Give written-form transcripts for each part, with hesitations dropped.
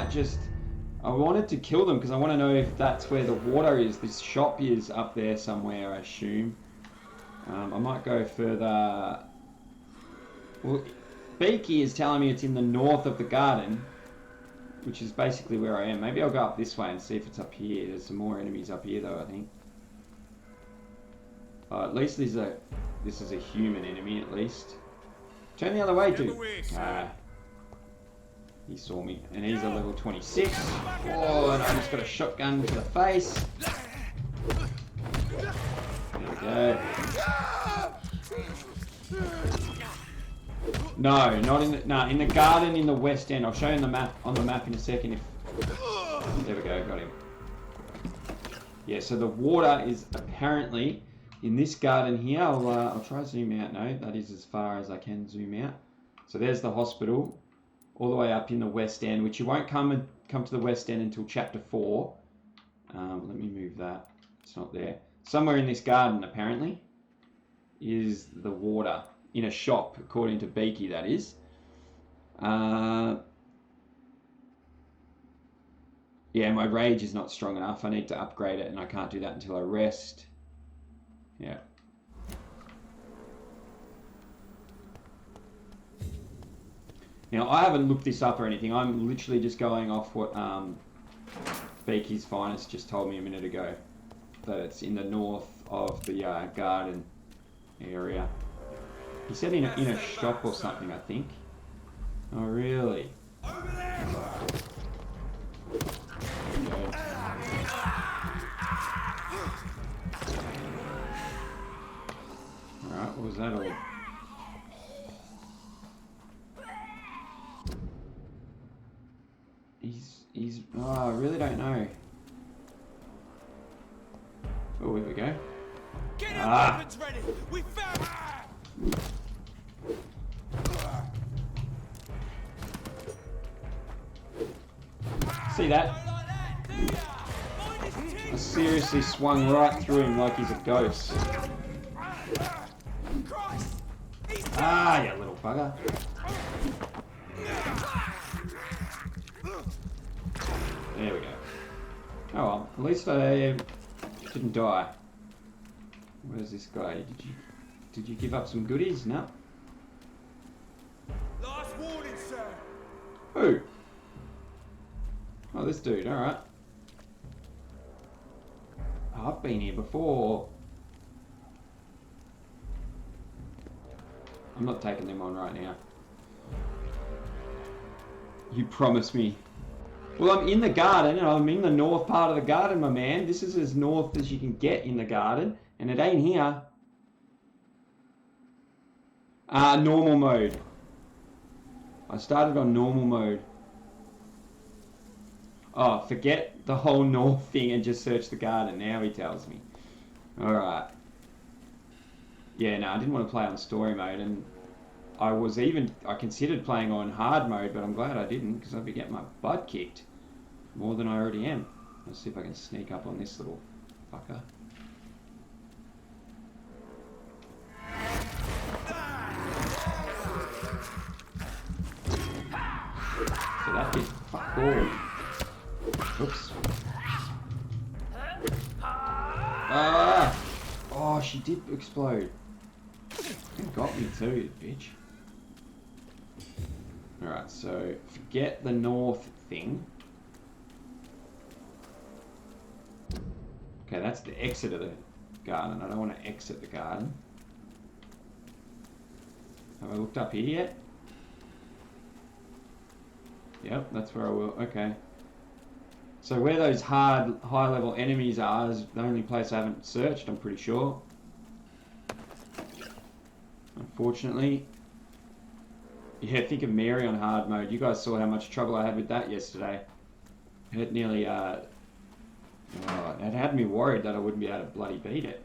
might just... I wanted to kill them because I want to know if that's where the water is. This shop is up there somewhere, I assume. I might go further... Well, Beaky is telling me it's in the north of the garden, which is basically where I am. Maybe I'll go up this way and see if it's up here. There's some more enemies up here though, I think. At least this is a human enemy, at least. Turn the other way, dude. He saw me, and he's a level 26. Oh, and I just got a shotgun to the face. There we go. No, not in the... No, in the garden in the west end. I'll show you on the map in a second if... There we go, got him. Yeah, so the water is apparently in this garden here. I'll try to zoom out. No, that is as far as I can zoom out. So there's the hospital, all the way up in the west end, which you won't come to the west end until chapter 4. Let me move that. It's not there. Somewhere in this garden, apparently, is the water. In a shop, according to Beaky, that is. Yeah, my rage is not strong enough. I need to upgrade it, and I can't do that until I rest. Yeah. Now, I haven't looked this up or anything. I'm literally just going off what Beaky's Finest just told me a minute ago. That it's in the north of the garden area. He said in a shop or something, I think. Oh, really? Over there! Alright, what was that all? He's... Oh, I really don't know. Oh, here we go. Get our weapons ready! We found... See that? I seriously swung right through him like he's a ghost. Ah, you little bugger. There we go. Oh well, at least I didn't die. Where's this guy? Did you give up some goodies? No. Last warning, sir. Who? Oh, this dude. All right. Oh, I've been here before. I'm not taking them on right now. You promised me. Well, I'm in the garden, and I'm in the north part of the garden, my man. This is as north as you can get in the garden, and it ain't here. Normal mode. I started on normal mode. Oh, forget the whole north thing and just search the garden. Now he tells me. Alright. Yeah, no, I didn't want to play on story mode, and I considered playing on hard mode, but I'm glad I didn't, because I'd be getting my butt kicked. More than I already am. Let's see if I can sneak up on this little fucker. So that did fuck all. Oops. Ah! Oh, she did explode. It got me too, you bitch. Alright, so forget the north thing. Okay, that's the exit of the garden. I don't want to exit the garden. Have I looked up here yet? Yep, that's where I will. Okay. So where those hard, high-level enemies are is the only place I haven't searched, I'm pretty sure. Unfortunately. Yeah, think of Mary on hard mode. You guys saw how much trouble I had with that yesterday. It nearly, it had me worried that I wouldn't be able to bloody beat it.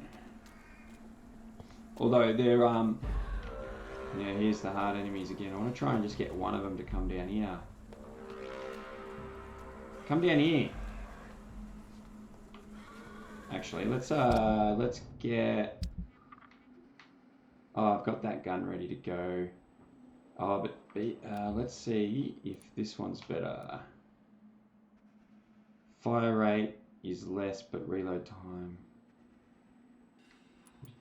Although they're, yeah, here's the hard enemies again. I want to try and just get one of them to come down here. Come down here. Actually, let's get... Oh, I've got that gun ready to go. Oh, but let's see if this one's better. Fire rate is less, but reload time.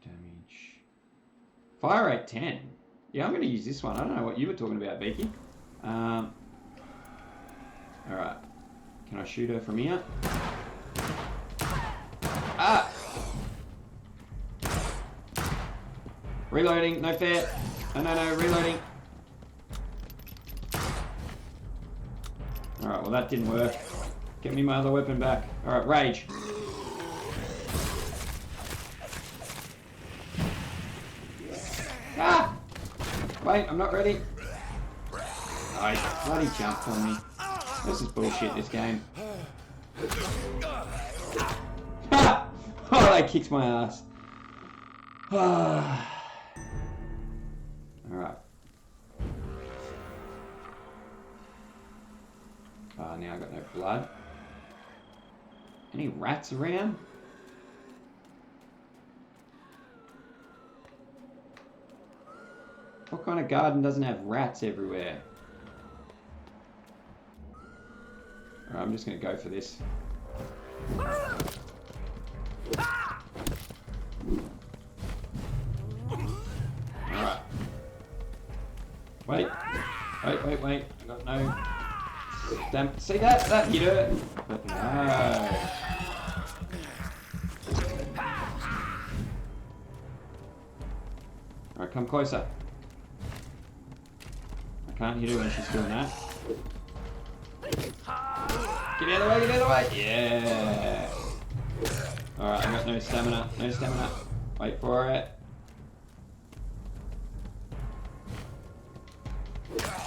Damage. Fire rate 10. Yeah, I'm going to use this one. I don't know what you were talking about, Beaky. Alright. Can I shoot her from here? Ah! Reloading, no fair. No, reloading. Alright, well that didn't work. Get me my other weapon back. Alright, rage. Ah! Wait, I'm not ready. Oh, he bloody jumped on me. This is bullshit, this game. Ah! Oh, that kicks my ass. Alright. Oh, now I got no blood. Any rats around? What kind of garden doesn't have rats everywhere? Alright, I'm just going to go for this. Alright. Wait. I got no... Damn, see that? That hit her. But no. Alright, come closer. I can't hit her when she's doing that. Get out of the way, get out of the way! Yeah! Alright, I got no stamina. Wait for it.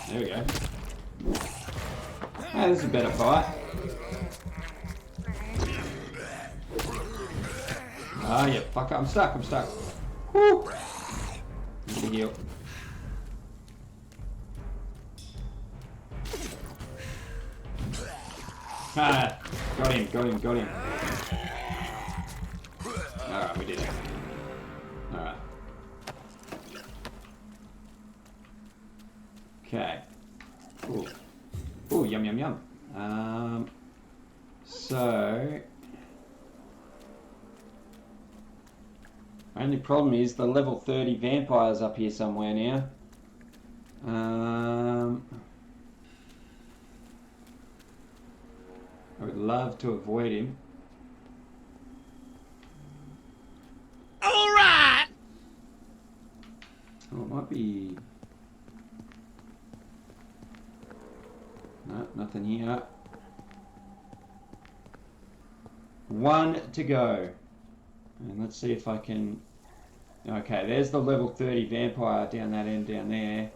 There we go. Hey, this is a better fight. Ah, yeah, fuck it. I'm stuck. Woo! Need to heal. Ah, got him. Alright, we did it. Alright. Okay. Ooh, yum. So... Only problem is the level 30 vampire's up here somewhere now. I would love to avoid him. Alright! Oh, it might be... No, nothing here. One to go. And let's see if I can... Okay, there's the level 30 vampire down that end down there.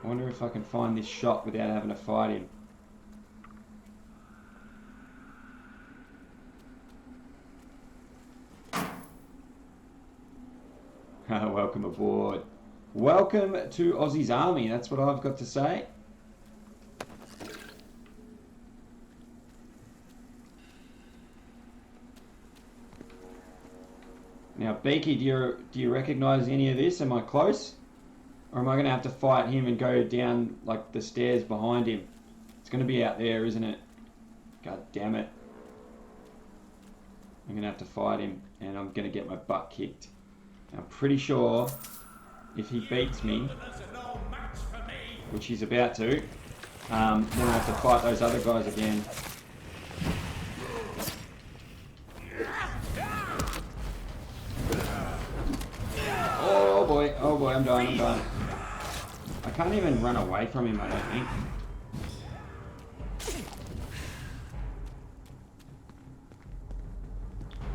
I wonder if I can find this shot without having to fight him. Welcome aboard. Welcome to Aussie's army, that's what I've got to say. Now, Beaky, do you recognise any of this? Am I close? Or am I going to have to fight him and go down, like, the stairs behind him? It's going to be out there, isn't it? God damn it. I'm going to have to fight him, and I'm going to get my butt kicked. I'm pretty sure if he beats me, which he's about to, then I have to fight those other guys again. Oh boy, I'm dying. I can't even run away from him, I don't think.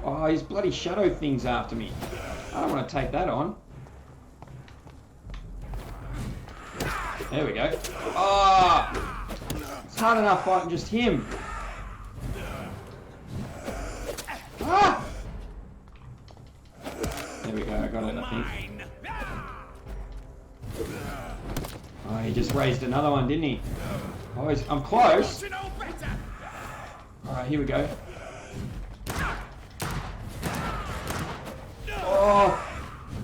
Oh, his bloody shadow thing's after me. I don't want to take that on. There we go. Oh! It's hard enough fighting just him. Ah! There we go, I got it, I think. Oh, he just raised another one, didn't he? Oh, I'm close. Alright, here we go. Oh!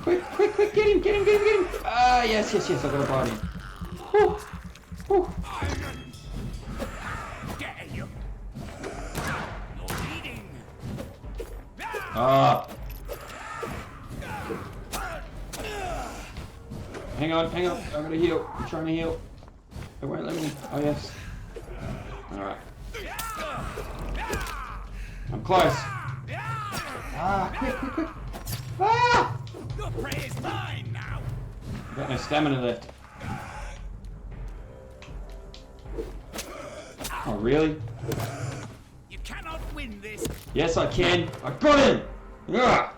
Quick, get him! Ah, yes, I got to bite him. Whew. Ah. Hang on. I gotta heal. I'm trying to heal. It won't let me. Oh, yes. Alright. I'm close. Ah, quick. Ah! Your prey is mine now. I've got no stamina left. Oh, really? You cannot win this. Yes, I can. I got him! Ah!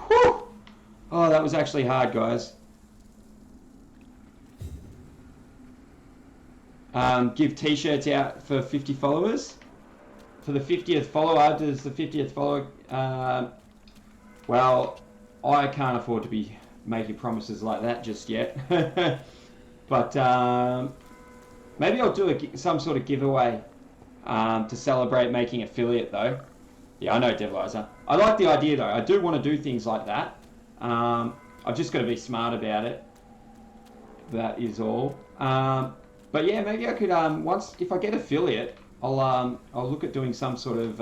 Whew! Oh, that was actually hard, guys. Give t-shirts out for 50 followers. For the 50th follower, does the 50th follower... well, I can't afford to be making promises like that just yet. But maybe I'll do some sort of giveaway to celebrate making affiliate, though. Yeah, I know, Devilizer. I like the idea, though. I do want to do things like that. I've just got to be smart about it. That is all. But yeah, maybe I could if I get affiliate, I'll look at doing some sort of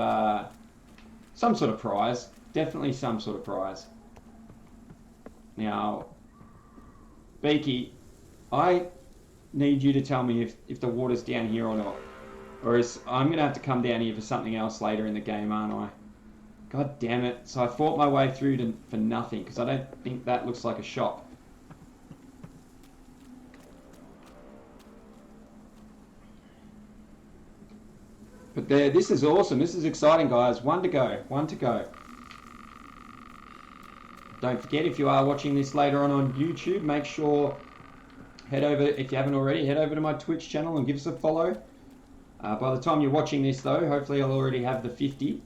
prize. Definitely some sort of prize. Now, Beaky, I need you to tell me if the water's down here or not, or I'm gonna have to come down here for something else later in the game, aren't I? God damn it! So I fought my way through for nothing because I don't think that looks like a shop. But this is awesome. This is exciting, guys. One to go. Don't forget, if you are watching this later on YouTube, make sure, head over, if you haven't already, head over to my Twitch channel and give us a follow. By the time you're watching this, though, hopefully I'll already have the 50.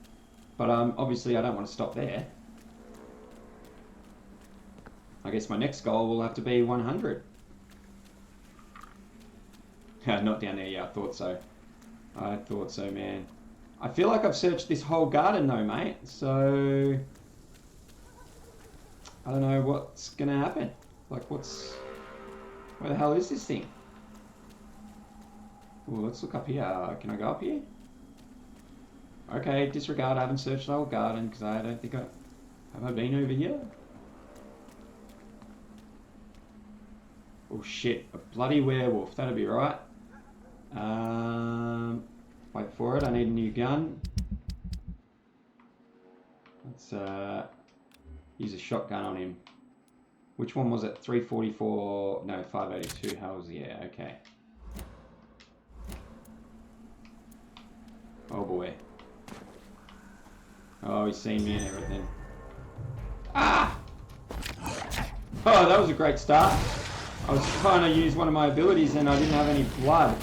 But obviously I don't want to stop there. I guess my next goal will have to be 100. Not down there, yeah, I thought so. Man. I feel like I've searched this whole garden though, mate. So I don't know what's gonna happen. Like, where the hell is this thing? Oh, let's look up here. Can I go up here? Okay, disregard. I haven't searched the whole garden because I don't think have I been over here? Oh shit! A bloody werewolf. That'd be right. Wait for it, I need a new gun. Let's use a shotgun on him. Which one was it? 344, no, 582, hell's yeah, okay. Oh boy. Oh, he's seen me and everything. Ah! Oh, that was a great start. I was trying to use one of my abilities and I didn't have any blood.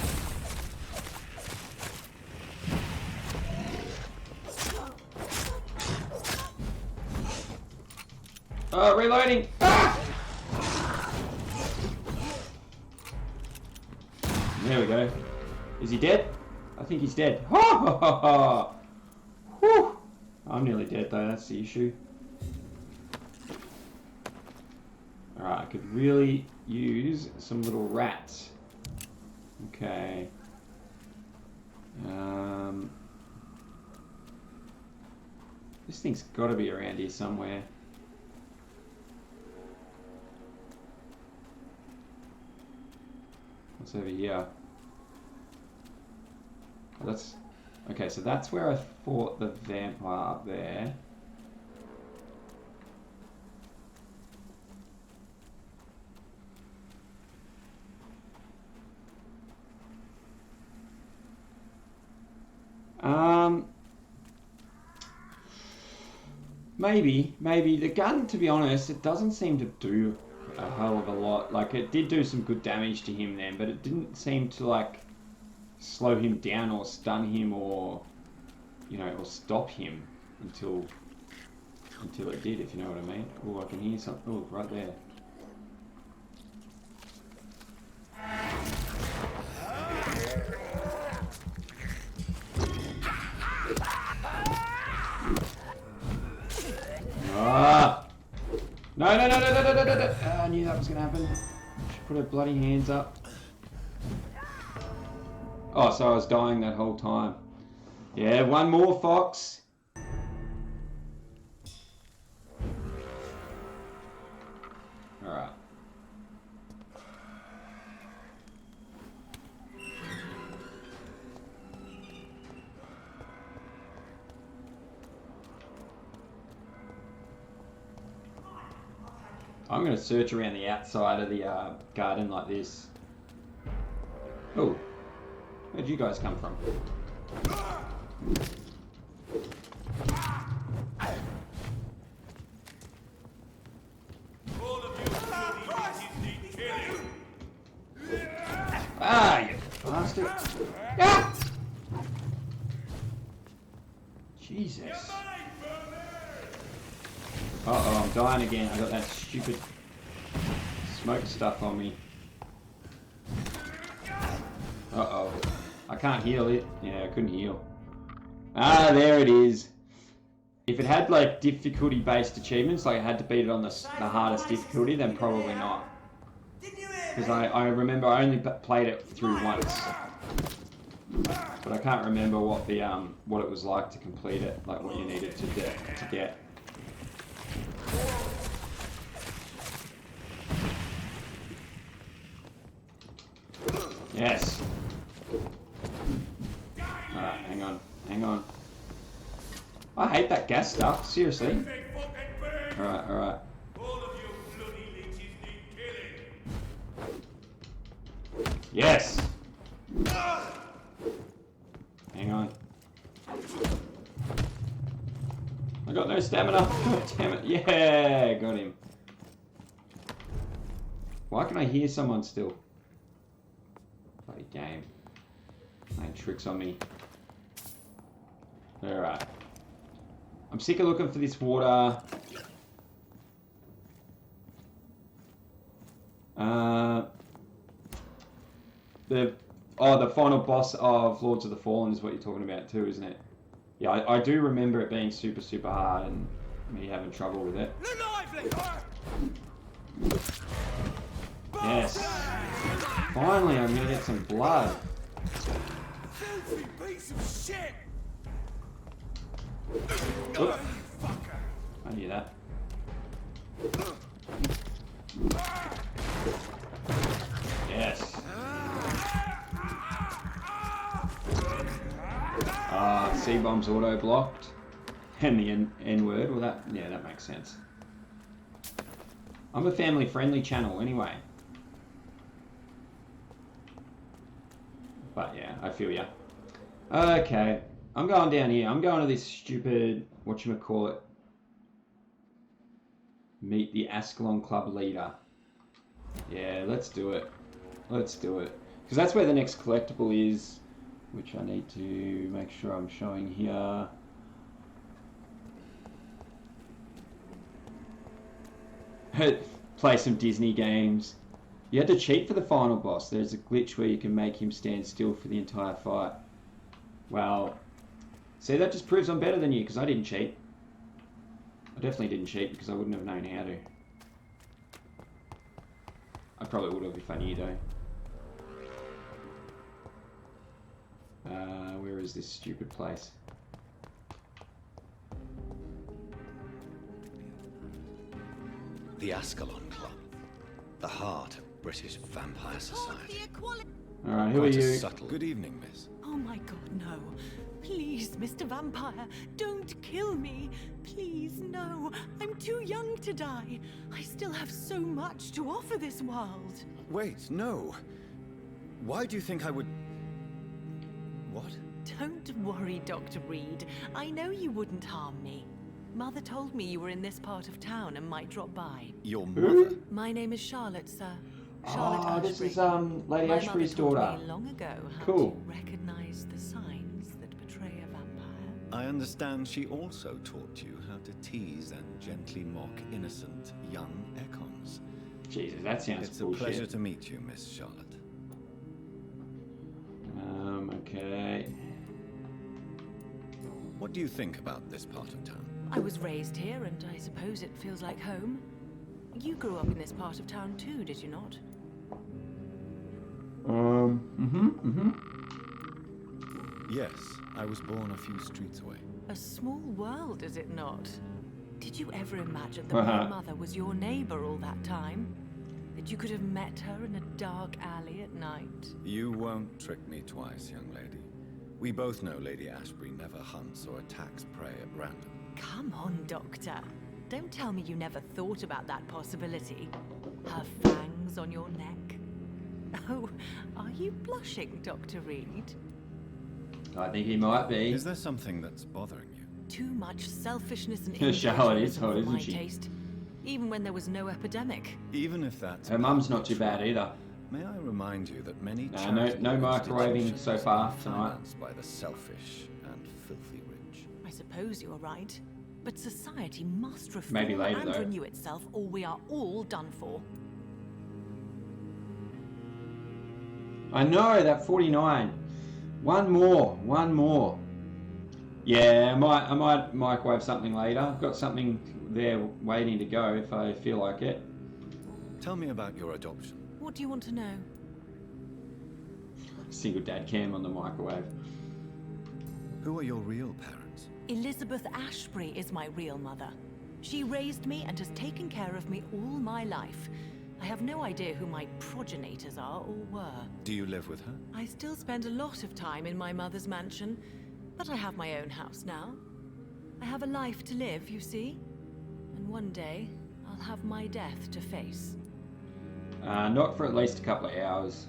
Reloading! Ah! There we go. Is he dead? I think he's dead. Whew. I'm nearly dead though, that's the issue. Alright, I could really use some little rats. Okay. This thing's got to be around here somewhere. What's over here? Oh, that's okay. So that's where I fought the vampire up there. Maybe the gun, to be honest, it doesn't seem to do a hell of a lot. Like, it did do some good damage to him then, but it didn't seem to, like, slow him down or stun him or, you know, or stop him until it did, if you know what I mean. Oh, I can hear something. Oh, right there. Ah! No! I knew that was going to happen. Should put her bloody hands up. Oh, so I was dying that whole time. Yeah, one more, Fox. I'm going to search around the outside of the garden like this. Oh, where'd you guys come from? Ah, you bastard! Ah! Jesus. Uh-oh, I'm dying again. I got that stupid smoke stuff on me. Uh-oh. I can't heal it. Yeah, I couldn't heal. Ah, there it is. If it had, like, difficulty-based achievements, like I had to beat it on the hardest difficulty, then probably not. Because I remember I only played it through once. But I can't remember what the what it was like to complete it, like what you needed to get. Yes. Alright, hang on. I hate that gas stuff, seriously. Alright. Yes! Hang on. I got no stamina. God damn it. Yeah, got him. Why can I hear someone still? Bloody game. Playing tricks on me. Alright. I'm sick of looking for this water. The final boss of Lords of the Fallen is what you're talking about too, isn't it? Yeah, I do remember it being super, super hard and me having trouble with it. Yes. Finally, I'm gonna get some blood. Filthy piece of shit! Oop. I knew that. Yes. C-bomb's auto-blocked. And the N-word. Well, that makes sense. I'm a family-friendly channel anyway. But yeah, I feel ya. Okay. I'm going down here. I'm going to this stupid, whatchamacallit, meet the Ascalon Club leader. Yeah, let's do it. Let's do it. Because that's where the next collectible is, which I need to make sure I'm showing here. Play some Disney games. You had to cheat for the final boss. There's a glitch where you can make him stand still for the entire fight. Well, see, that just proves I'm better than you, because I didn't cheat. I definitely didn't cheat, because I wouldn't have known how to. I probably would have if I knew, though. Where is this stupid place? The Ascalon Club. The heart of British Vampire Society. Alright, who are Quite a you? subtle. Good evening, miss. Oh my god, no. Please, Mr. Vampire, don't kill me. Please, no. I'm too young to die. I still have so much to offer this world. Wait, no. Why do you think I would... What? Don't worry, Dr. Reed. I know you wouldn't harm me. Mother told me you were in this part of town and might drop by. Your mother? My name is Charlotte, sir. Charlotte Ashbury. This is Lady Ashbury's daughter. My mother taught me long ago how Cool. to recognize the signs that betray a vampire. I understand she also taught you how to tease and gently mock innocent young Ekons. Jesus, that sounds It's bullshit. a pleasure to meet you, Miss Charlotte. Okay. What do you think about this part of town? I was raised here, and I suppose it feels like home. You grew up in this part of town too, did you not? Yes, I was born a few streets away. A small world, is it not? Did you ever imagine that my mother was your neighbor all that time? That you could have met her in a dark alley at night? You won't trick me twice, young lady. We both know Lady Ashbury never hunts or attacks prey at random. Come on, Doctor. Don't tell me you never thought about that possibility. Her fangs on your neck. Oh, are you blushing, Dr. Reed? I think he might be. Is there something that's bothering you? Too much selfishness and Charlotte is individualism hot, for isn't my she? taste. Even when there was no epidemic. Even if that's Her mum's not too bad either. May I remind you that many No charitable microwaving institutions so far are tonight. financed by the selfish and filthy rich. I suppose you're right. But society must reform Maybe later, and though. renew itself, or we are all done for. I know, that 49. One more. Yeah, I might microwave something later. I've got something there waiting to go if I feel like it. Tell me about your adoption. What do you want to know? Single dad cam on the microwave. Who are your real parents? Elizabeth Ashbury is my real mother. She raised me and has taken care of me all my life. I have no idea who my progenitors are or were. Do you live with her? I still spend a lot of time in my mother's mansion, but I have my own house now. I have a life to live, you see. And one day, I'll have my death to face. Not for at least a couple of hours.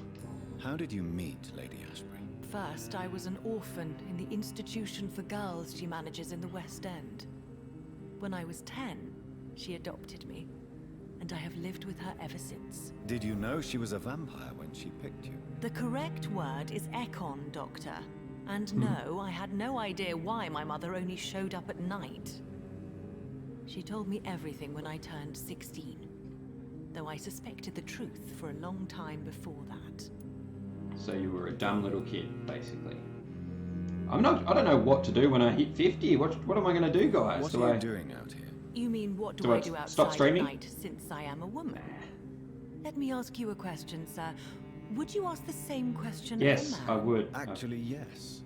How did you meet Lady Ashbury? First, I was an orphan in the institution for girls she manages in the West End. When I was 10, she adopted me, and I have lived with her ever since. Did you know she was a vampire when she picked you? The correct word is Econ, Doctor. And no, I had no idea why my mother only showed up at night. She told me everything when I turned 16, though I suspected the truth for a long time before that. So you were a dumb little kid, basically. I don't know what to do when I hit 50. What am I going to do, guys? What are you doing out here? You mean what Do do I I do stop outside at streaming? night since I am a woman? Let me ask you a question, sir. Would you ask the same question Yes, of a I man? would. Actually, yes.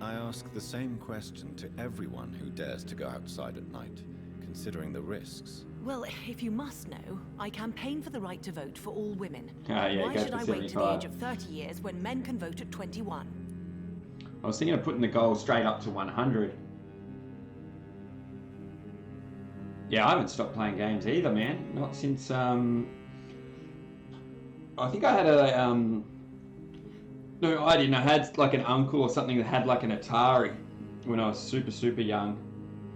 I ask the same question to everyone who dares to go outside at night, considering the risks. Well, if you must know, I campaign for the right to vote for all women. Yeah, Why go should for I wait to the 75. age of 30 years when men can vote at 21? I was thinking of putting the goal straight up to 100. Yeah, I haven't stopped playing games either, man. Not since, I think I had a, no, I didn't. I had like an uncle or something that had like an Atari when I was super young.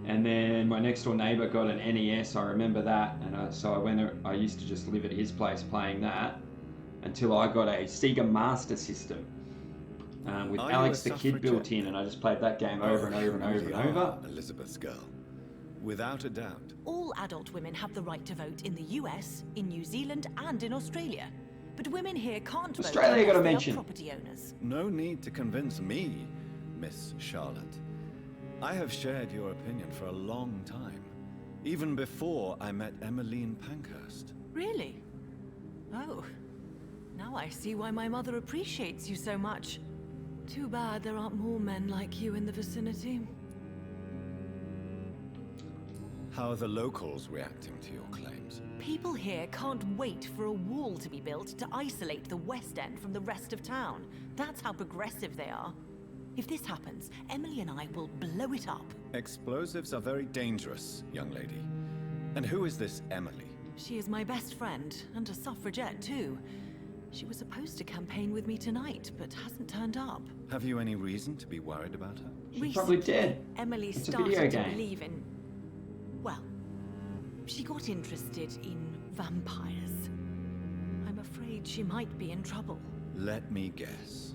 And then my next door neighbor got an NES, I remember that. And so I used to just live at his place playing that until I got a Sega Master System. With Are you Alex a the Kid built in, and I just played that game over and over and over and over. Elizabeth's girl. Without a doubt. All adult women have the right to vote in the US, in New Zealand, and in Australia. But women here can't vote Australia, gotta unless they are mention. property owners. No need to convince me, Miss Charlotte. I have shared your opinion for a long time. Even before I met Emmeline Pankhurst. Really? Oh. Now I see why my mother appreciates you so much. Too bad there aren't more men like you in the vicinity. How are the locals reacting to your claims? People here can't wait for a wall to be built to isolate the West End from the rest of town. That's how progressive they are. If this happens, Emily and I will blow it up. Explosives are very dangerous, young lady. And who is this Emily? She is my best friend, and a suffragette too. She was supposed to campaign with me tonight, but hasn't turned up. Have you any reason to be worried about her? She's probably dead. Emily It's a started video to game. believe in... Well, she got interested in vampires. I'm afraid she might be in trouble. Let me guess.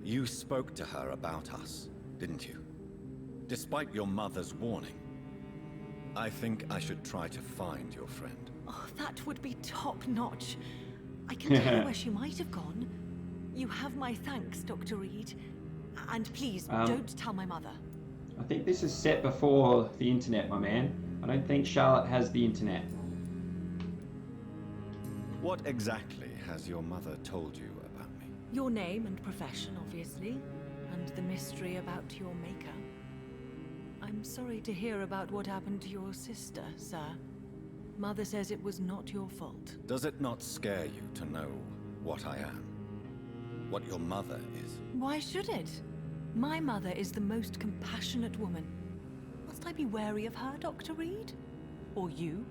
You spoke to her about us, didn't you? Despite your mother's warning. I think I should try to find your friend. Oh, that would be top-notch. I can tell you where she might have gone. You have my thanks, Dr. Reed. And please, don't tell my mother. I think this is set before the internet, my man. I don't think Charlotte has the internet. What exactly has your mother told you about me? Your name and profession, obviously. And the mystery about your maker. I'm sorry to hear about what happened to your sister, sir. Mother says it was not your fault. Does it not scare you to know what I am? What your mother is? Why should it? My mother is the most compassionate woman. Must I be wary of her, Dr. Reed? Or you?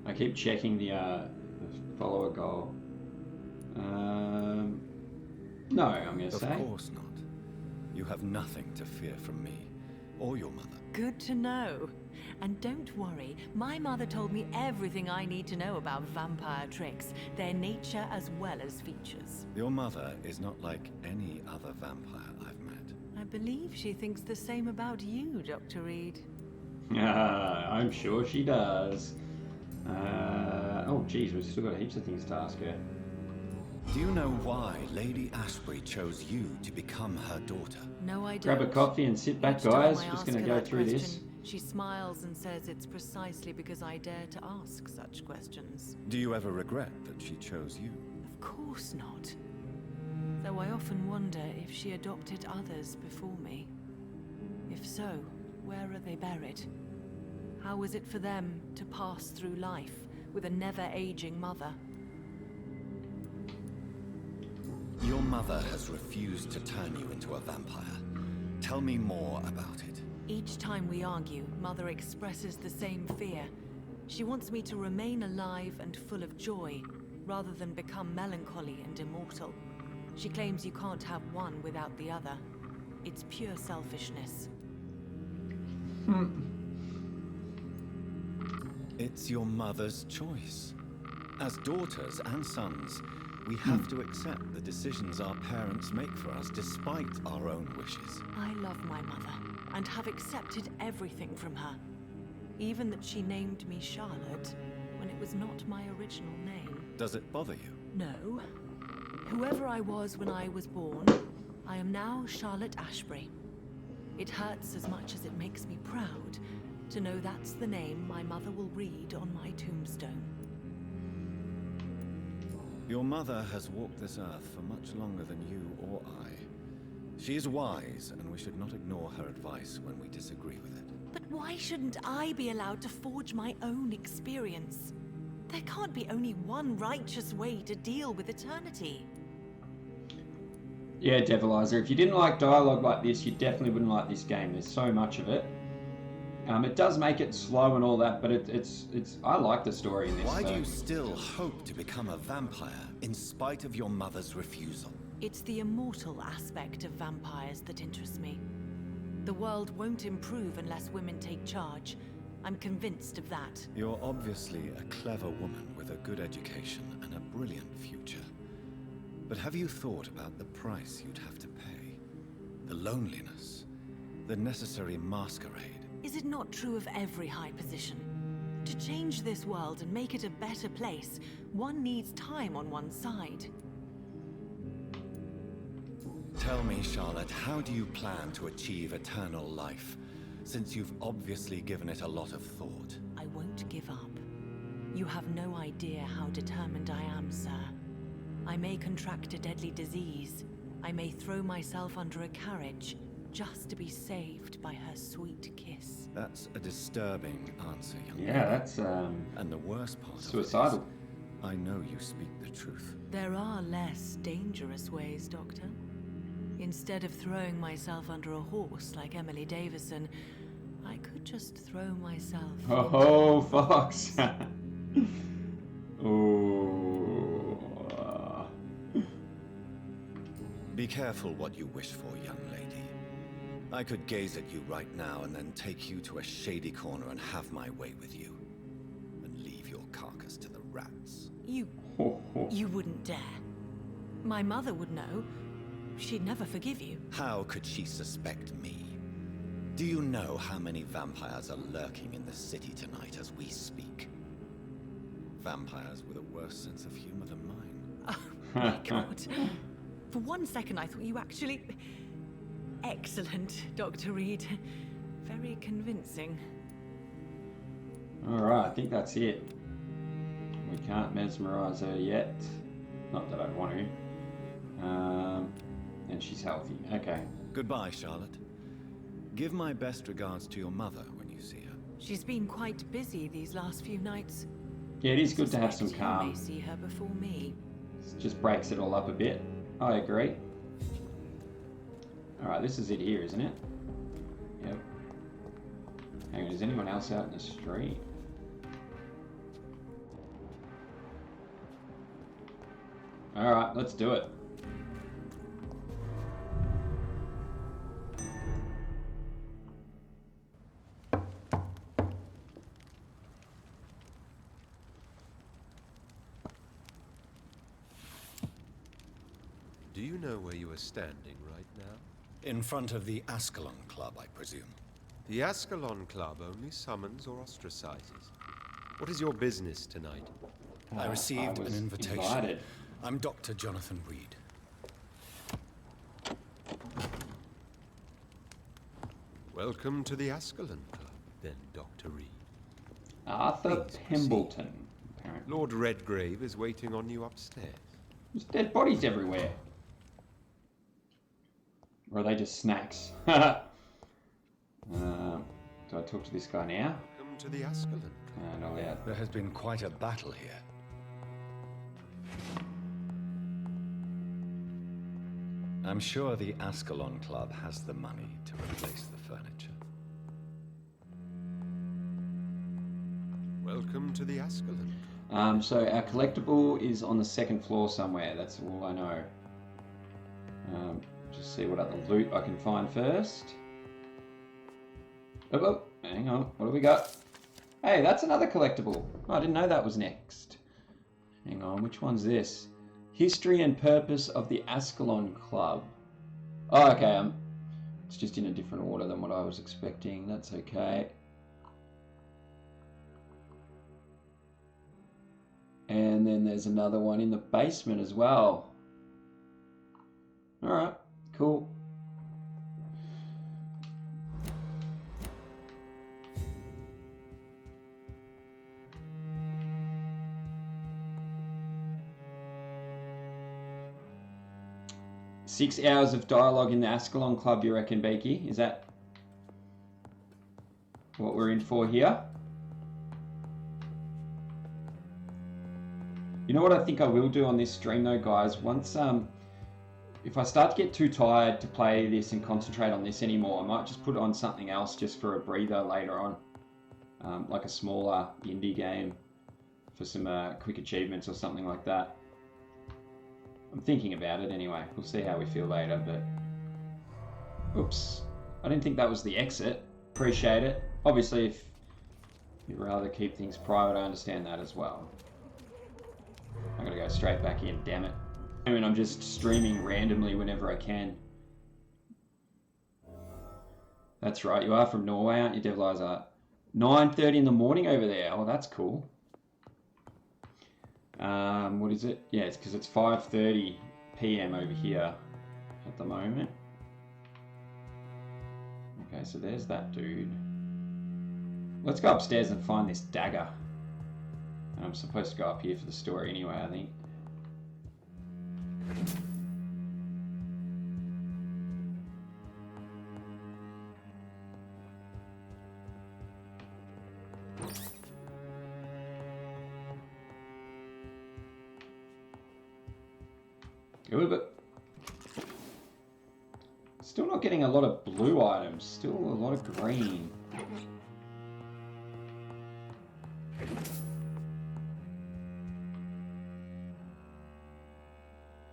I keep checking the follower goal. No, I'm going to say. Of course not. You have nothing to fear from me, or your mother. Good to know. And don't worry, my mother told me everything I need to know about vampire tricks, their nature as well as features. Your mother is not like any other vampire I've met. I believe she thinks the same about you, Dr. Reed. I'm sure she does. Oh, geez, we've still got heaps of things to ask her. Do you know why Lady Ashbury chose you to become her daughter? No, I don't. Grab a coffee and sit back, Each time guys. I Just ask going to her go that through this. question, she smiles and says it's precisely because I dare to ask such questions. Do you ever regret that she chose you? Of course not. Though I often wonder if she adopted others before me. If so, where are they buried? How is it for them to pass through life with a never-aging mother? Your mother has refused to turn you into a vampire. Tell me more about it. Each time we argue, Mother expresses the same fear. She wants me to remain alive and full of joy, rather than become melancholy and immortal. She claims you can't have one without the other. It's pure selfishness. It's your mother's choice. As daughters and sons, we have to accept the decisions our parents make for us despite our own wishes. I love my mother, and have accepted everything from her. Even that she named me Charlotte, when it was not my original name. Does it bother you? No. Whoever I was when I was born, I am now Charlotte Ashbury. It hurts as much as it makes me proud to know that's the name my mother will read on my tombstone. Your mother has walked this earth for much longer than you or I. She is wise, and we should not ignore her advice when we disagree with it. But why shouldn't I be allowed to forge my own experience? There can't be only one righteous way to deal with eternity. Yeah, Devilizer, if you didn't like dialogue like this, you definitely wouldn't like this game. There's so much of it. It does make it slow and all that, but it's I like the story in this. Why do you still hope to become a vampire in spite of your mother's refusal? It's the immortal aspect of vampires that interests me. The world won't improve unless women take charge. I'm convinced of that. You're obviously a clever woman with a good education and a brilliant future. But have you thought about the price you'd have to pay? The loneliness, the necessary masquerade. Is it not true of every high position? To change this world and make it a better place, one needs time on one's side. Tell me, Charlotte, how do you plan to achieve eternal life, since you've obviously given it a lot of thought? I won't give up. You have no idea how determined I am, sir. I may contract a deadly disease. I may throw myself under a carriage, just to be saved by her sweet kiss. That's a disturbing answer, young lady. Yeah, that's And the worst part suicidal. of it is, I know you speak the truth. There are less dangerous ways, Doctor. Instead of throwing myself under a horse like Emily Davison, I could just throw myself... Oh, Fox. Oh. Be careful what you wish for, young lady. I could gaze at you right now and then take you to a shady corner and have my way with you. And leave your carcass to the rats. You wouldn't dare. My mother would know. She'd never forgive you. How could she suspect me? Do you know how many vampires are lurking in the city tonight as we speak? Vampires with a worse sense of humor than mine. Oh my god. For one second I thought you actually... Excellent, Dr. Reed. Very convincing. Alright, I think that's it. We can't mesmerize her yet. Not that I want to. And she's healthy. Okay. Goodbye, Charlotte. Give my best regards to your mother when you see her. She's been quite busy these last few nights. Yeah, it is good to have some Suspect you calm. may see her before me. It just breaks it all up a bit. I agree. Alright, this is it here, isn't it? Yep. Hang on, is anyone else out in the street? Alright, let's do it. Do you know where you are standing right now? In front of the Ascalon Club, I presume. The Ascalon Club only summons or ostracizes. What is your business tonight? I received was an invitation. invited. I'm Dr. Jonathan Reed. Welcome to the Ascalon Club, then, Dr. Reed. Arthur Please Pembleton, apparently. Lord Redgrave is waiting on you upstairs. There's dead bodies everywhere. Or are they just snacks? Do I talk to this guy now? Welcome to the Ascalon Club. Not allowed. There has been quite a battle here. I'm sure the Ascalon Club has the money to replace the furniture. Welcome to the Ascalon Club. So our collectible is on the second floor somewhere. That's all I know. Just see what other loot I can find first. Oh, hang on. What do we got? Hey, that's another collectible. Oh, I didn't know that was next. Hang on, which one's this? History and Purpose of the Ascalon Club. Oh, okay. It's just in a different order than what I was expecting. That's okay. And then there's another one in the basement as well. Alright, cool. Six hours of dialogue in the Ascalon Club, you reckon, Beaky? Is that what we're in for here? You know what I think I will do on this stream though, guys? Once, if I start to get too tired to play this and concentrate on this anymore, I might just put on something else just for a breather later on. Like a smaller indie game for some quick achievements or something like that. I'm thinking about it anyway. We'll see how we feel later, but... Oops. I didn't think that was the exit. Appreciate it. Obviously, if you'd rather keep things private, I understand that as well. I'm gonna go straight back in, damn it. I mean, I'm just streaming randomly whenever I can. That's right, you are from Norway, aren't you, Devil Eyes Art? 9:30 in the morning over there. Oh, that's cool. What is it? Yeah, it's because it's 5:30 p.m. over here at the moment. Okay, so there's that dude. Let's go upstairs and find this dagger. I'm supposed to go up here for the story anyway, I think. Still not getting a lot of blue items, still a lot of green.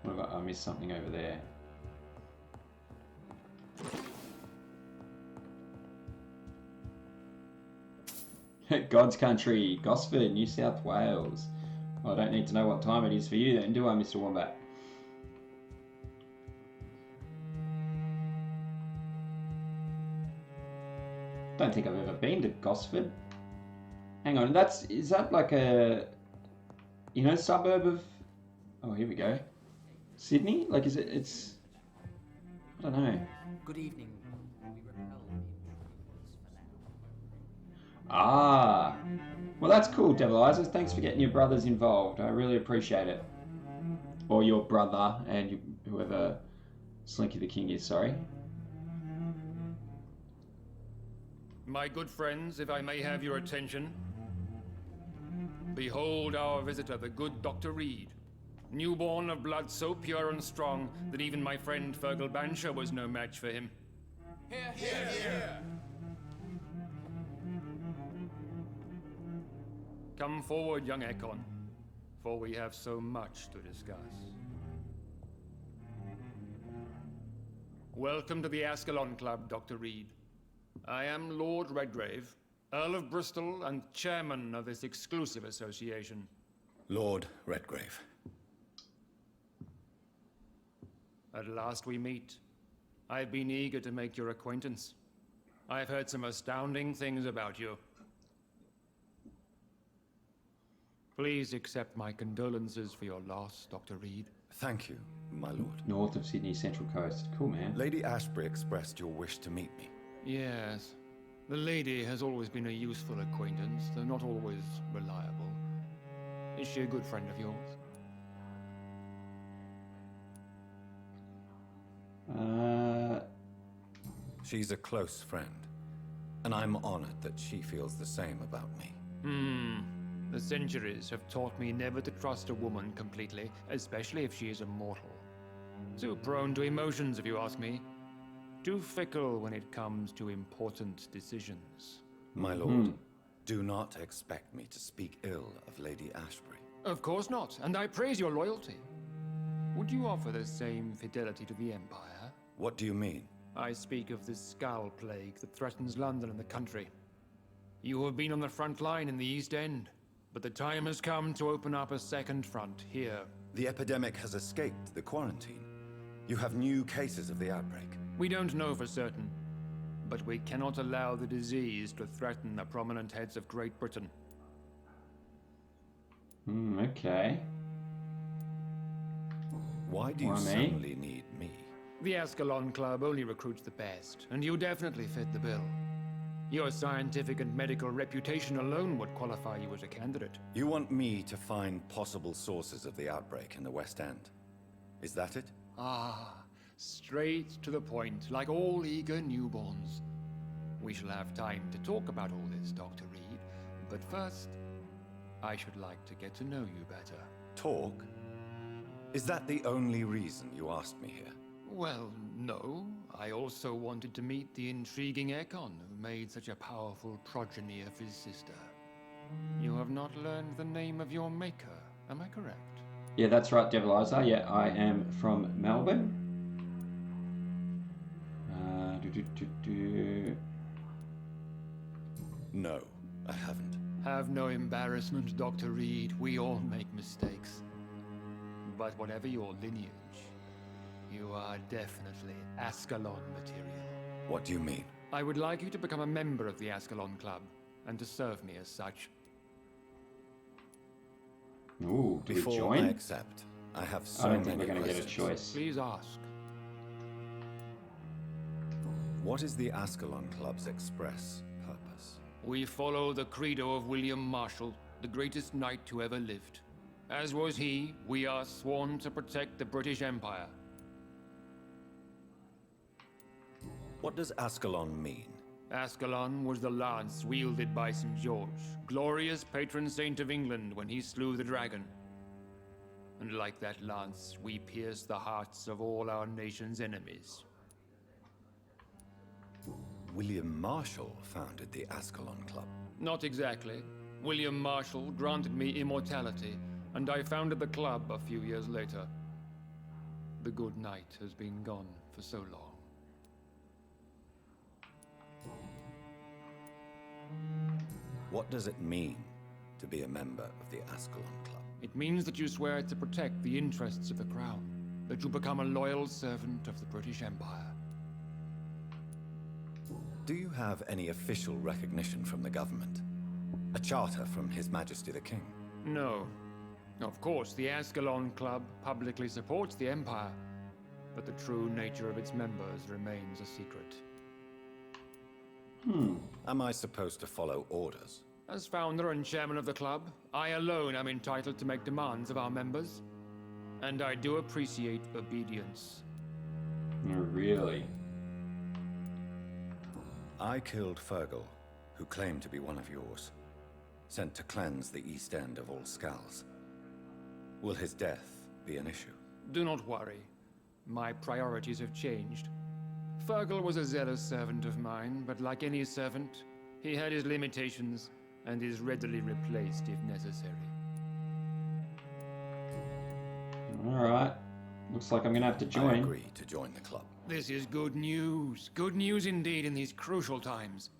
What about, I missed something over there. God's Country, Gosford, New South Wales. Well, I don't need to know what time it is for you then, do I, Mr. Wombat? Don't think I've ever been to Gosford. Hang on, is that like a, you know, suburb of, oh, here we go. Sydney? Like, it's, I don't know. Good evening. We repel the intruders for now. Ah, well that's cool, Devil Eyes. Thanks for getting your brothers involved. I really appreciate it. Or your brother and whoever Slinky the King is, sorry. My good friends, if I may have your attention. Behold our visitor, the good Dr. Reed. Newborn of blood so pure and strong that even my friend Fergal Bansher was no match for him. Here, here, here. Come forward, young Ekon, for we have so much to discuss. Welcome to the Ascalon Club, Dr. Reed. I am Lord Redgrave, Earl of Bristol and chairman of this exclusive association. Lord Redgrave. At last we meet. I've been eager to make your acquaintance. I've heard some astounding things about you. Please accept my condolences for your loss, Dr. Reed. Thank you, my lord. North of Sydney, Central Coast. Cool, man. Lady Ashbury expressed your wish to meet me. Yes. The lady has always been a useful acquaintance, though not always reliable. Is she a good friend of yours? She's a close friend, and I'm honored that she feels the same about me. The centuries have taught me never to trust a woman completely, especially if she is a mortal. Too prone to emotions, if you ask me. Too fickle when it comes to important decisions. My lord, do not expect me to speak ill of Lady Ashbury. Of course not, and I praise your loyalty. Would you offer the same fidelity to the Empire? What do you mean? I speak of the Skull Plague that threatens London and the country. You have been on the front line in the East End, but the time has come to open up a second front here. The epidemic has escaped the quarantine. You have new cases of the outbreak. We don't know for certain, but we cannot allow the disease to threaten the prominent heads of Great Britain. Okay. Why do you suddenly need me? The Ascalon Club only recruits the best, and you definitely fit the bill. Your scientific and medical reputation alone would qualify you as a candidate. You want me to find possible sources of the outbreak in the West End. Is that it? Ah, straight to the point, like all eager newborns. We shall have time to talk about all this, Dr. Reed, but first, I should like to get to know you better. Talk? Is that the only reason you asked me here? Well, no. I also wanted to meet the intriguing Ekon, who made such a powerful progeny of his sister. You have not learned the name of your maker, am I correct? Yeah, that's right, Devilizer. Yeah, I am from Melbourne. No, I haven't. Have no embarrassment, Dr. Reed. We all make mistakes. But whatever your lineage, you are definitely Ascalon material. What do you mean? I would like you to become a member of the Ascalon Club, and to serve me as such. Ooh, do we Before join? I accept, I have so I don't many think we're going to get a questions. choice. Please ask. What is the Ascalon Club's express purpose? We follow the credo of William Marshall, the greatest knight who ever lived. As was he, we are sworn to protect the British Empire. What does Ascalon mean? Ascalon was the lance wielded by St. George, glorious patron saint of England when he slew the dragon. And like that lance, we pierce the hearts of all our nation's enemies. William Marshall founded the Ascalon Club. Not exactly. William Marshall granted me immortality, and I founded the club a few years later. The good knight has been gone for so long. What does it mean to be a member of the Ascalon Club? It means that you swear to protect the interests of the crown, that you become a loyal servant of the British Empire. Do you have any official recognition from the government? A charter from His Majesty the King? No. Of course, the Ascalon Club publicly supports the Empire, but the true nature of its members remains a secret. Am I supposed to follow orders? As founder and chairman of the club, I alone am entitled to make demands of our members. And I do appreciate obedience. Oh, really? I killed Fergal, who claimed to be one of yours, sent to cleanse the East End of all skulls. Will his death be an issue? Do not worry. My priorities have changed. Fergal was a zealous servant of mine, but like any servant, he had his limitations, and is readily replaced if necessary. Alright. Looks like I'm gonna have to I join. agree to join the club. This is good news. Good news indeed in these crucial times.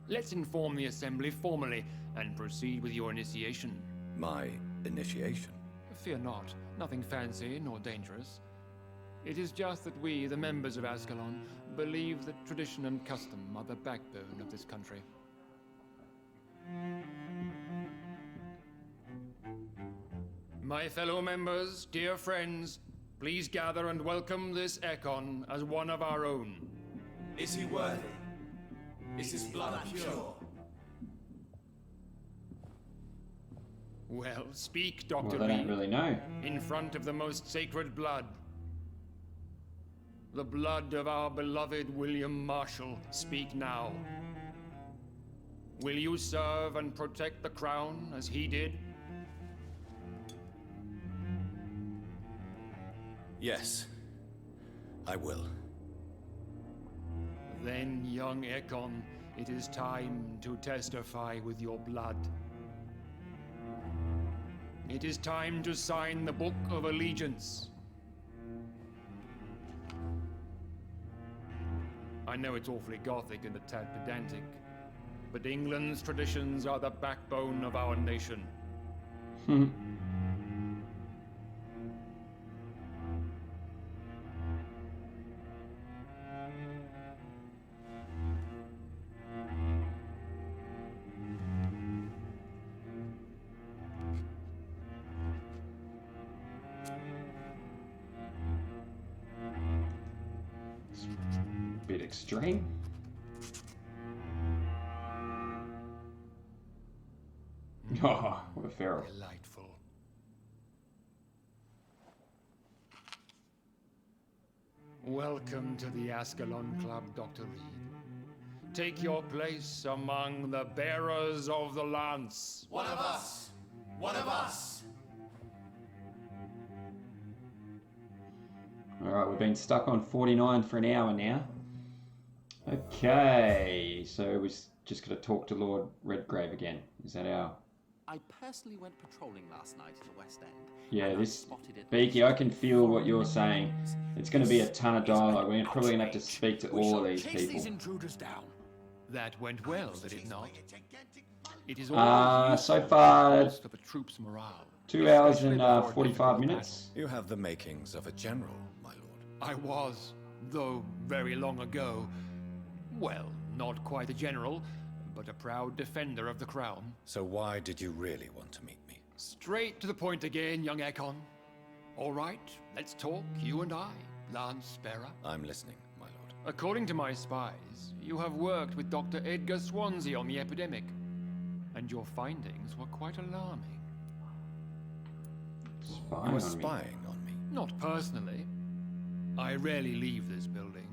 Let's inform the Assembly formally and proceed with your initiation. My initiation? Fear not. Nothing fancy nor dangerous. It is just that we, the members of Ascalon, believe that tradition and custom are the backbone of this country. My fellow members, dear friends, please gather and welcome this Ekon as one of our own. Is he worthy? Is his blood pure? Well, speak, Well, Dr. they don't Reed, really know. in front of the most sacred blood. The blood of our beloved William Marshall. Speak now. Will you serve and protect the crown as he did? Yes, I will. Then, young Ekon, it is time to testify with your blood. It is time to sign the Book of Allegiance. I know it's awfully gothic and a tad pedantic, but England's traditions are the backbone of our nation. Bit extreme. Oh, what a feral. Delightful. Welcome to the Ascalon Club, Dr. Reed. Take your place among the bearers of the lance. One of us! One of us! Alright, we've been stuck on 49 for an hour now. Okay, so we just got to talk to Lord Redgrave again. Is that our... I personally went patrolling last night in the West End. Yeah, and I this... spotted it Beaky, I can feel what you're saying. It's going to be a ton of dialogue. We're probably going to have to speak to all of these Chase these people. intruders down. That went well, did it not? It is all So far, for the troops' morale. 2 hours especially and before a 45 difficult minutes. You have the makings of a general, my lord. I was, though very long ago. Well, not quite a general, but a proud defender of the crown. So why did you really want to meet me? Straight to the point again, young Ekon. All right, let's talk, you and I, Lance Sparrow. I'm listening, my lord. According to my spies, you have worked with Dr. Edgar Swansea on the epidemic, and your findings were quite alarming. You Spying were on me. spying on me. Not personally. I rarely leave this building.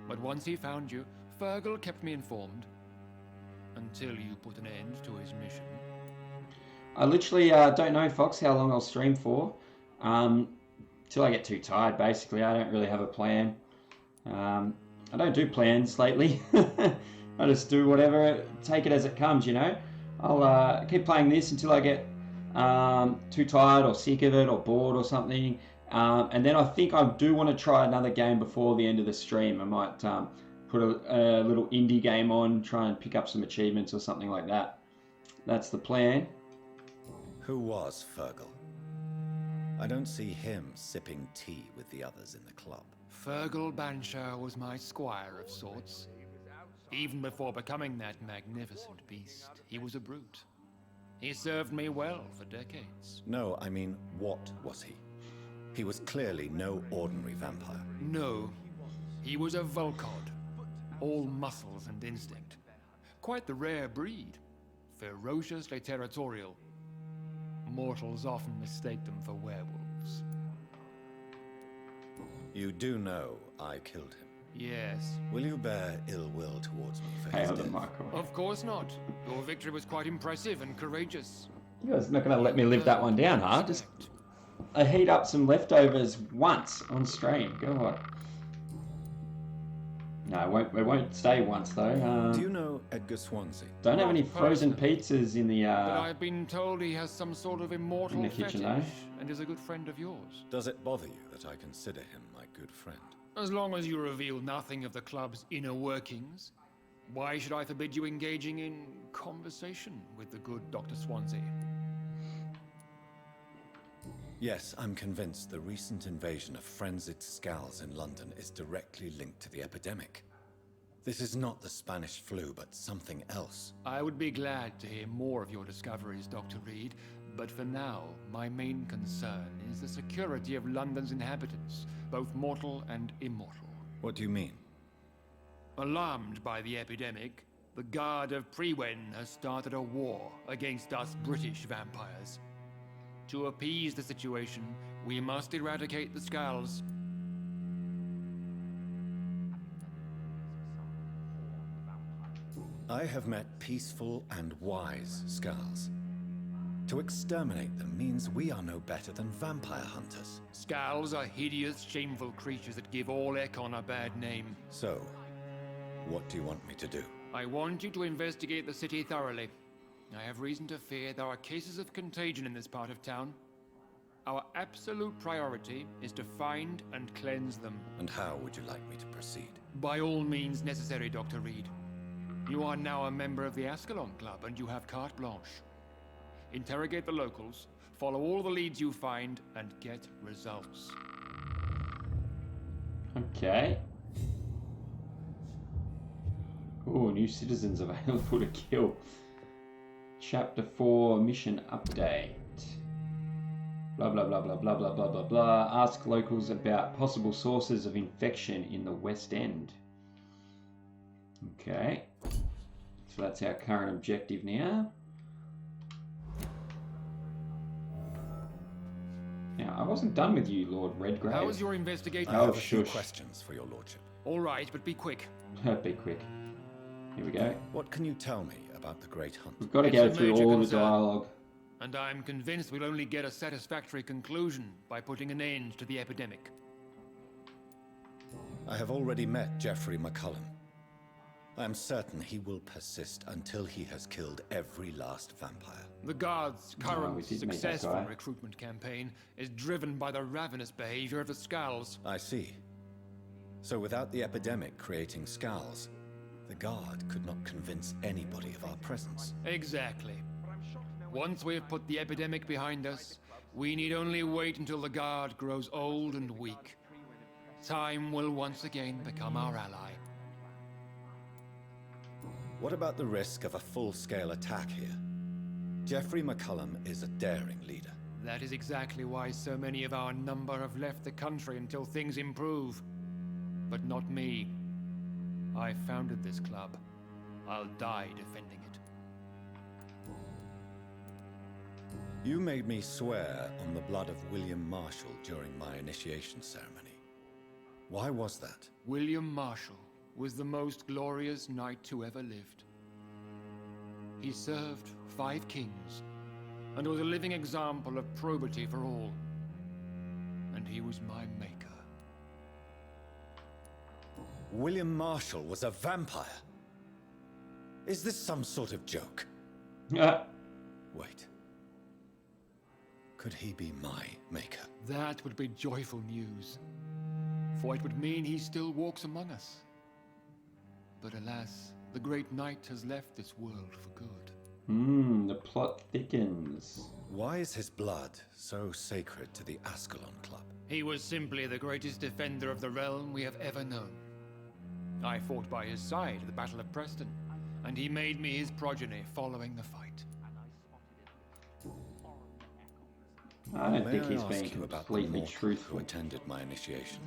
But once he found you, Fergal kept me informed. Until you put an end to his mission. I literally don't know, Fox, how long I'll stream for. Till I get too tired, basically. I don't really have a plan. I don't do plans lately. I just do whatever, take it as it comes, you know. I'll keep playing this until I get too tired or sick of it or bored or something. And then I think I do want to try another game before the end of the stream. I might put a little indie game on, try and pick up some achievements or something like that. That's the plan. Who was Fergal? I don't see him sipping tea with the others in the club. Fergal Banshire was my squire of sorts. Even before becoming that magnificent beast, he was a brute. He served me well for decades. No, I mean, what was he? He was clearly no ordinary vampire. No, he was a Volcod. All muscles and instinct. Quite the rare breed. Ferociously territorial. Mortals often mistake them for werewolves. You do know I killed him. Yes. Will you bear ill will towards me for Hey, his hold on, death? Michael. Of course not. Your victory was quite impressive and courageous. You guys are not going to let me live that one down, huh? Just I heat up some leftovers once on stream. God. No, it won't stay once though. Do you know Edgar Swansea? Don't have Not any frozen personally, pizzas in the But I've been told he has some sort of immortal the kitchen, fetish though. and is a good friend of yours. Does it bother you that I consider him my good friend? As long as you reveal nothing of the club's inner workings, why should I forbid you engaging in conversation with the good Dr. Swansea? Yes, I'm convinced the recent invasion of frenzied Scals in London is directly linked to the epidemic. This is not the Spanish flu, but something else. I would be glad to hear more of your discoveries, Dr. Reed, but for now, my main concern is the security of London's inhabitants, both mortal and immortal. What do you mean? Alarmed by the epidemic, the Guard of Prewen has started a war against us British vampires. To appease the situation, we must eradicate the Scals. I have met peaceful and wise Scals. To exterminate them means we are no better than vampire hunters. Scals are hideous, shameful creatures that give all Ekon a bad name. So, what do you want me to do? I want you to investigate the city thoroughly. I have reason to fear there are cases of contagion in this part of town. Our absolute priority is to find and cleanse them. And how would you like me to proceed? By all means necessary, Dr. Reed. You are now a member of the Ascalon Club, and you have carte blanche. Interrogate the locals, follow all the leads you find, and get results. Okay. Oh, new citizens available to kill. Chapter 4 mission update. Blah blah blah blah blah blah blah blah blah. Ask locals about possible sources of infection in the West End. Okay. So that's our current objective now. Now, I wasn't done with you, Lord Redgrave. How was your investigation? I have a few shush. questions for your lordship. All right, but be quick. Be quick. Here we go. What can you tell me about the Great Hunt? We've got to It's go a through major all the concern. dialogue. And I'm convinced we'll only get a satisfactory conclusion by putting an end to the epidemic. I have already met Geoffrey McCullum. I am certain he will persist until he has killed every last vampire. The Guard's we current did meet that successful guy. recruitment campaign is driven by the ravenous behavior of the Scals. I see. So without the epidemic creating Scals, the Guard could not convince anybody of our presence. Exactly. Once we have put the epidemic behind us, we need only wait until the Guard grows old and weak. Time will once again become our ally. What about the risk of a full-scale attack here? Geoffrey McCullum is a daring leader. That is exactly why so many of our number have left the country until things improve. But not me. I founded this club. I'll die defending it. You made me swear on the blood of William Marshall during my initiation ceremony. Why was that? William Marshall was the most glorious knight who ever lived. He served 5 kings, and was a living example of probity for all. And he was my maker. William Marshall was a vampire? Is this some sort of joke? Yeah. Wait. Could he be my maker? That would be joyful news, for it would mean he still walks among us. But alas, the great knight has left this world for good. The plot thickens. Why is his blood so sacred to the Ascalon Club? He was simply the greatest defender of the realm we have ever known. I fought by his side at the Battle of Preston, and he made me his progeny following the fight. I don't May think I he's ask being you about the completely mortal truthful. who attended my initiation?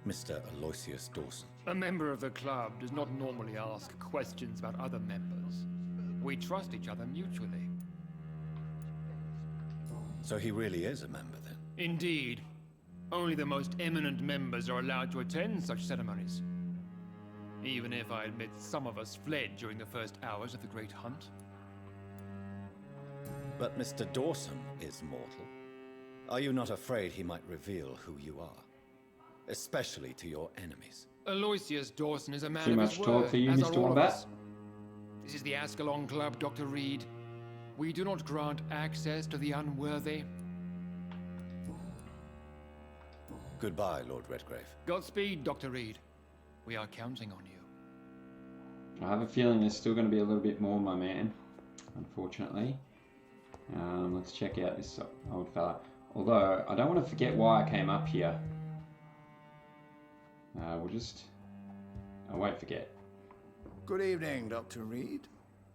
Mr. Aloysius Dawson. A member of the club does not normally ask questions about other members. We trust each other mutually. So he really is a member then? Indeed. Only the most eminent members are allowed to attend such ceremonies. Even if I admit some of us fled during the first hours of the Great Hunt. But Mr. Dawson is mortal. Are you not afraid he might reveal who you are? Especially to your enemies. Aloysius Dawson is a man Too of much his talk word, for you, as Mr. are all of Wombat. us. This is the Ascalon Club, Dr. Reed. We do not grant access to the unworthy. Goodbye, Lord Redgrave. Godspeed, Dr. Reed. We are counting on you. I have a feeling there's still going to be a little bit more, my man, unfortunately. Let's check out this old fella. Although, I don't want to forget why I came up here. I won't forget. Good evening, Dr. Reed.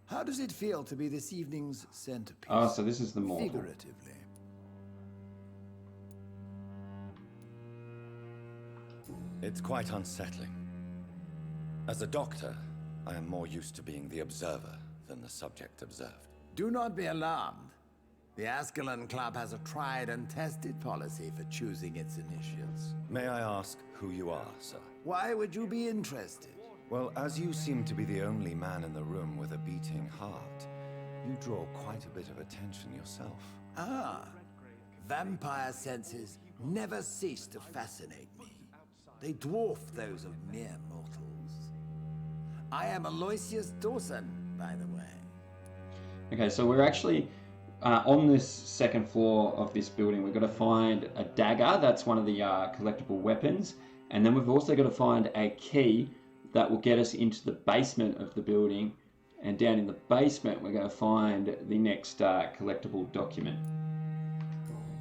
How does it feel to be this evening's centerpiece? Oh, so this is the mortal. Figuratively. It's quite unsettling. As a doctor, I am more used to being the observer than the subject observed. Do not be alarmed. The Ascalon Club has a tried and tested policy for choosing its initials. May I ask who you are, sir? Why would you be interested? Well, as you seem to be the only man in the room with a beating heart, you draw quite a bit of attention yourself. Ah, vampire senses never cease to fascinate me. They dwarf those of mere mortals. I am Aloysius Dawson, by the way. Okay, so we're actually on this second floor of this building. We've got to find a dagger. That's one of the collectible weapons. And then we've also got to find a key that will get us into the basement of the building. And down in the basement, we're going to find the next collectible document.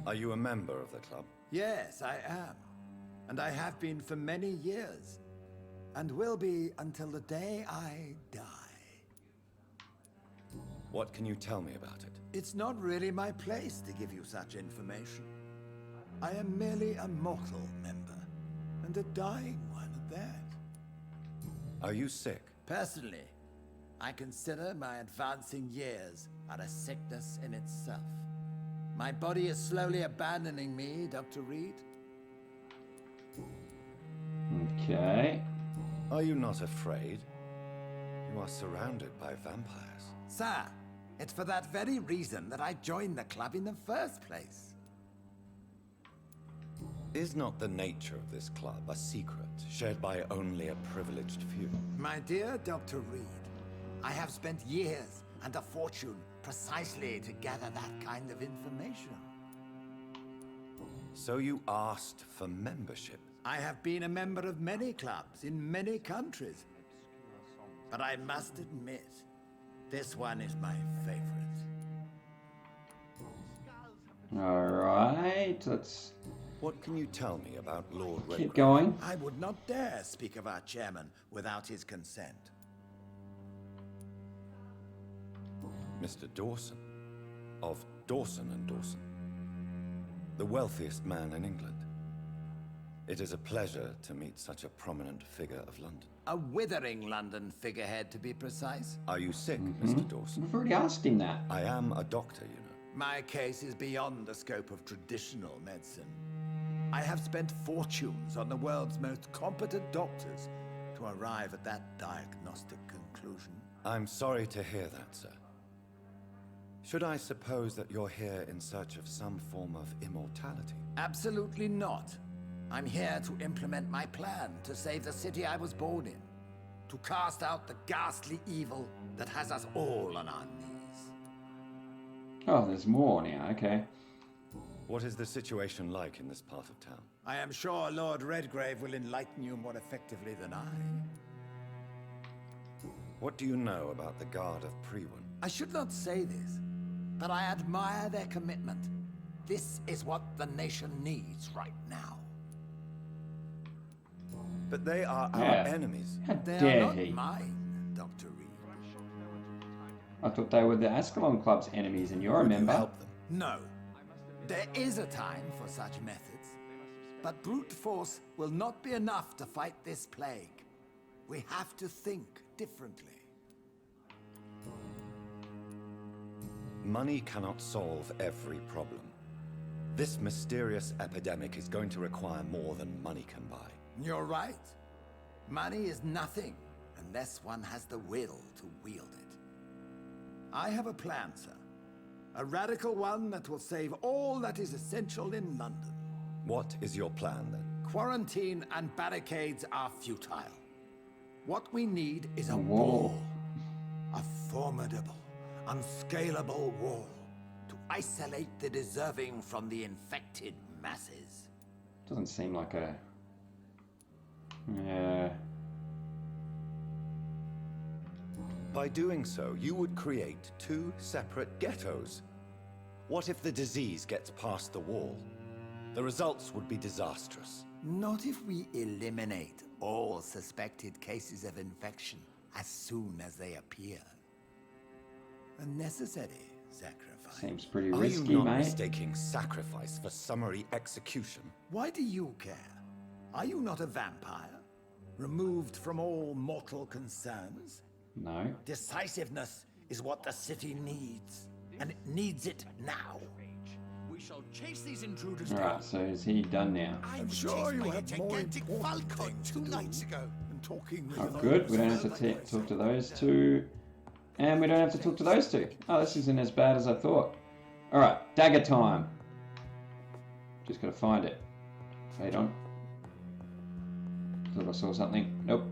Are you a member of the club? Yes, I am. And I have been for many years. And will be until the day I die. What can you tell me about it? It's not really my place to give you such information. I am merely a mortal member, and a dying one at that. Are you sick? Personally, I consider my advancing years are a sickness in itself. My body is slowly abandoning me, Dr. Reed. Okay. Are you not afraid? You are surrounded by vampires. Sir, it's for that very reason that I joined the club in the first place. Is not the nature of this club a secret shared by only a privileged few? My dear Dr. Reed, I have spent years and a fortune precisely to gather that kind of information. So you asked for membership? I have been a member of many clubs in many countries. But I must admit, this one is my favorite. Alright, let's What can you tell me about Lord Redgrave? keep going. I would not dare speak of our chairman without his consent. Mr. Dawson, of Dawson and Dawson, the wealthiest man in England. It is a pleasure to meet such a prominent figure of London. A withering London figurehead, to be precise. Are you sick, Mr. Dawson? We've already asked him that. I am a doctor, you know. My case is beyond the scope of traditional medicine. I have spent fortunes on the world's most competent doctors to arrive at that diagnostic conclusion. I'm sorry to hear that, sir. Should I suppose that you're here in search of some form of immortality? Absolutely not. I'm here to implement my plan to save the city I was born in. To cast out the ghastly evil that has us all on our knees. Oh, there's more now, okay. What is the situation like in this part of town? I am sure Lord Redgrave will enlighten you more effectively than I. What do you know about the Guard of Prewin? I should not say this, but I admire their commitment. This is what the nation needs right now. But they are Yeah. our enemies. How They dare are not he? mine, Dr. Reed. I thought they were the Ascalon Club's enemies and you're a Would you member. help them? No. There is a time for such methods. But brute force will not be enough to fight this plague. We have to think differently. Money cannot solve every problem. This mysterious epidemic is going to require more than money can buy. You're right. Money is nothing unless one has the will to wield it. I have a plan, sir. A radical one that will save all that is essential in London. What is your plan, then? Quarantine and barricades are futile. What we need is a wall. wall. A formidable, unscalable wall to isolate the deserving from the infected masses. Doesn't seem like a... Yeah. By doing so, you would create 2 separate ghettos. What if the disease gets past the wall? The results would be disastrous. Not if we eliminate all suspected cases of infection as soon as they appear. A necessary sacrifice. Seems pretty Are risky, you not mate. mistaking sacrifice for summary execution? Why do you care? Are you not a vampire? Removed from all mortal concerns? No. Decisiveness is what the city needs, and it needs it now. We shall chase these intruders Alright, so is he done now? I'm sure you had gigantic falcon 2 nights ago. And talking with Oh, good. We don't have to talk to those two. And we don't have to talk to those two. Oh, this isn't as bad as I thought. Alright, dagger time. Just gotta find it. Wait on. Thought I saw something. Nope.